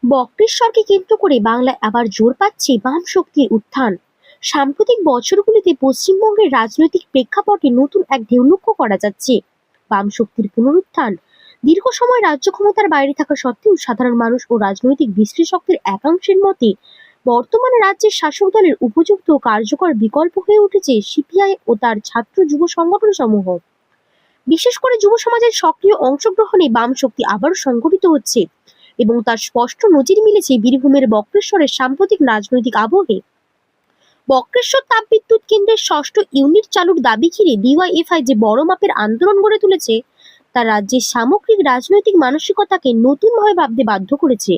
বক্রেশ্বরকে কেন্দ্র করে বাংলায় আবার জোর পাচ্ছে বাম শক্তির উত্থান। সাম্প্রতিক বছরগুলিতে পশ্চিমবঙ্গের রাজনৈতিক প্রেক্ষাপটে নতুন এক ঢেউ লক্ষ্য করা যাচ্ছে। বাম শক্তির পুনরুত্থান দীর্ঘ সময় রাজ্য ক্ষমতার বাইরে থাকা সত্ত্বেও সাধারণ মানুষ ও রাজনৈতিক বিশ্লেষকদের একাংশের মতে বর্তমানে রাজ্যের শাসক দলের উপযুক্ত ও কার্যকর বিকল্প হয়ে উঠেছে সিপিআই ও তার ছাত্র যুব সংগঠন সমূহ। বিশেষ করে যুব সমাজের সক্রিয় অংশগ্রহণে বাম শক্তি আবারও সংগঠিত হচ্ছে এবং তার স্পষ্ট নজির মিলেছে বীরভূমের বক্রেশ্বরের সাম্প্রতিক রাজনৈতিক আবহে। বক্রেশ্বর তাপবিদ্যুৎ কেন্দ্রের ষষ্ঠ ইউনিট চালুর দাবি ঘিরে ডিওয়াইএফআই যে বড় মাপের আন্দোলন গড়ে তুলেছে তা রাজ্যের সামগ্রিক রাজনৈতিক মানসিকতাকে নতুনভাবে ভাবতে বাধ্য করেছে।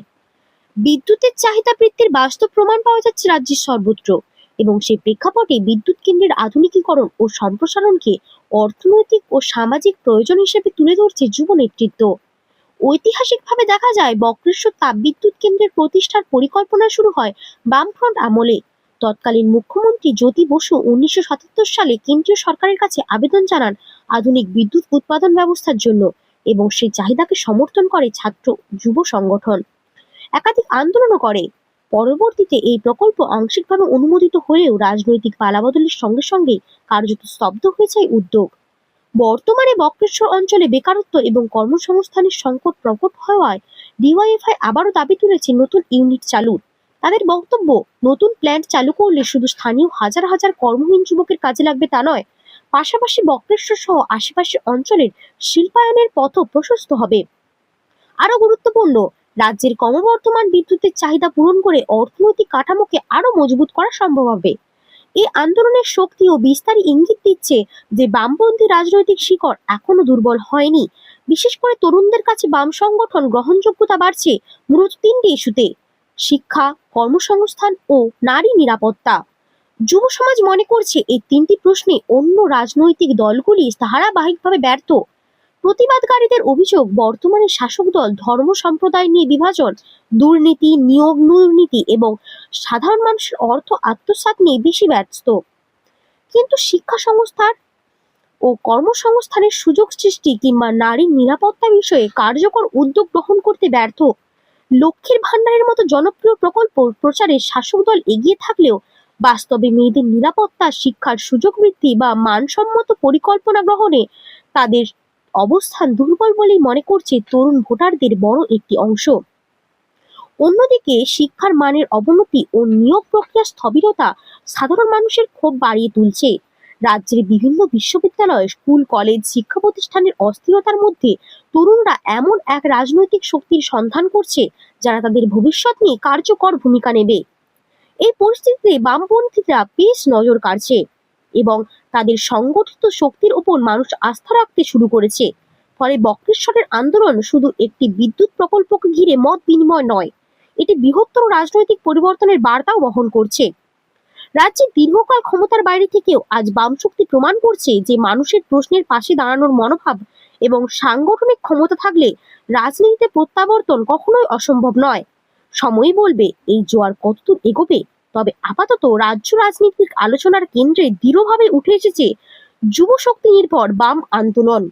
বিদ্যুতের চাহিদা বৃদ্ধির বাস্তব প্রমাণ পাওয়া যাচ্ছে রাজ্যের সর্বত্র, এবং সেই প্রেক্ষাপটে বিদ্যুৎ কেন্দ্রের আধুনিকীকরণ ও সম্প্রসারণকে অর্থনৈতিক ও সামাজিক প্রয়োজন হিসেবে তুলে ধরছে যুব নেতৃত্ব। ঐতিহাসিকভাবে দেখা যায় বক্রেশ্বর তাপবিদ্যুৎ কেন্দ্রের প্রতিষ্ঠার পরিকল্পনা শুরু হয় বামফ্রন্ট আমলে। তৎকালীন মুখ্যমন্ত্রী জ্যোতি বসু 1977 সালে কেন্দ্রীয় সরকারের কাছে আবেদন জানান আধুনিক বিদ্যুৎ উৎপাদন ব্যবস্থার জন্য, এবং সেই চাহিদাকে সমর্থন করে ছাত্র যুব সংগঠন একাধিক আন্দোলনও করে। পরবর্তীতে এই প্রকল্প আংশিকভাবে অনুমোদিত হলেও রাজনৈতিক পালাবদলের সঙ্গে সঙ্গে কার্যত স্তব্ধ হয়েছে এই উদ্যোগ। বর্তমানে বক্রেশ্বর অঞ্চলে বেকারত্ব এবং কর্মসংস্থানের সংকট প্রকট হওয়ায় ডিওয়াইএফআই আবারও দাবি তুলেছে নতুন ইউনিট চালুর। তাদের বক্তব্য, নতুন প্ল্যান্ট চালু করলে শুধু স্থানীয় হাজার হাজার কর্মহীন যুবকের কাজে লাগবে তা নয়, পাশাপাশি বক্রেশ্বর সহ আশেপাশের অঞ্চলের শিল্পায়নের পথও প্রশস্ত হবে। আরো গুরুত্বপূর্ণ, রাজ্যের ক্রমবর্ধমান বিদ্যুতের চাহিদা পূরণ করে অর্থনৈতিক কাঠামোকে আরো মজবুত করা সম্ভব হবে। এই আন্দোলনের শক্তি ও বিস্তারই ইঙ্গিত দিচ্ছে যে বামপন্থী রাজনৈতিক শিকড় এখনো দুর্বল হয়নি। বিশেষ করে তরুণদের কাছে বাম সংগঠন গ্রহণযোগ্যতা বাড়ছে মূলত তিনটি ইস্যুতে: শিক্ষা, কর্মসংস্থান ও নারী নিরাপত্তা। যুব সমাজ মনে করছে এই তিনটি প্রশ্নে অন্য রাজনৈতিক দলগুলি ধারাবাহিকভাবে ব্যর্থ। প্রতিবাদকারীদের অভিযোগ, বর্তমানে শাসক দল ধর্ম সম্প্রদায় নিয়ে বিভাজন, দুর্নীতি, নিয়োগ দুর্নীতি এবং সাধারণ মানুষের অর্থ আত্মসাৎ নিয়ে বেশি ব্যস্ত, কিন্তু শিক্ষা সংস্থার ও কর্মসংস্থানের সুযোগ সৃষ্টি কিংবা নারীর নিরাপত্তা বিষয়ে কার্যকর উদ্যোগ গ্রহণ করতে ব্যর্থ। লক্ষ্মীর ভান্ডারের মতো জনপ্রিয় প্রকল্প প্রচারে শাসক দল এগিয়ে থাকলেও বাস্তবে মেয়েদের নিরাপত্তা, শিক্ষার সুযোগ বৃদ্ধি বা মানসম্মত পরিকল্পনা গ্রহণে তাদের অবস্থান দুর্বল বলেই মনে করছে তরুণ ভোটারদের বড় একটি অংশ। অন্যদিকে শিক্ষার মানের অবনতি ও নিয়োগ প্রক্রিয়ার স্থবিরতা সাধারণ মানুষের ক্ষোভ বাড়িয়ে তুলছে। রাজ্যের বিভিন্ন বিশ্ববিদ্যালয়, স্কুল, কলেজ, শিক্ষা প্রতিষ্ঠানের অস্থিরতার মধ্যে তরুণরা এমন এক রাজনৈতিক শক্তির সন্ধান করছে যারা তাদের ভবিষ্যৎ নিয়ে কার্যকর ভূমিকা নেবে। এই পরিস্থিতিতে বামপন্থীরা বেশ নজর কাড়ছে এবং তাদের সংগঠিত শক্তির উপর মানুষ আস্থা রাখতে শুরু করেছে। ফলে বক্রেশ্বরের আন্দোলন শুধু একটি বিদ্যুৎ প্রকল্পকে ঘিরে মত বিনিময় নয়, এটি বৃহত্তর রাজনৈতিক পরিবর্তনের বার্তাও বহন করছে। রাজ্যে দীর্ঘকাল ক্ষমতার বাইরে থেকেও আজ বাম শক্তি প্রমাণ করছে যে মানুষের প্রশ্নের পাশে দাঁড়ানোর মনোভাব এবং সাংগঠনিক ক্ষমতা থাকলে রাজনীতিতে প্রত্যাবর্তন কখনোই অসম্ভব নয়। সময়ই বলবে এই জোয়ার কতদূর এগোবে। তবে আপাতত রাজ্য রাজনীতির আলোচনার কেন্দ্রে দৃঢ়ভাবে উঠে এসেছে যুব শক্তি নির্ভর বাম আন্দোলন।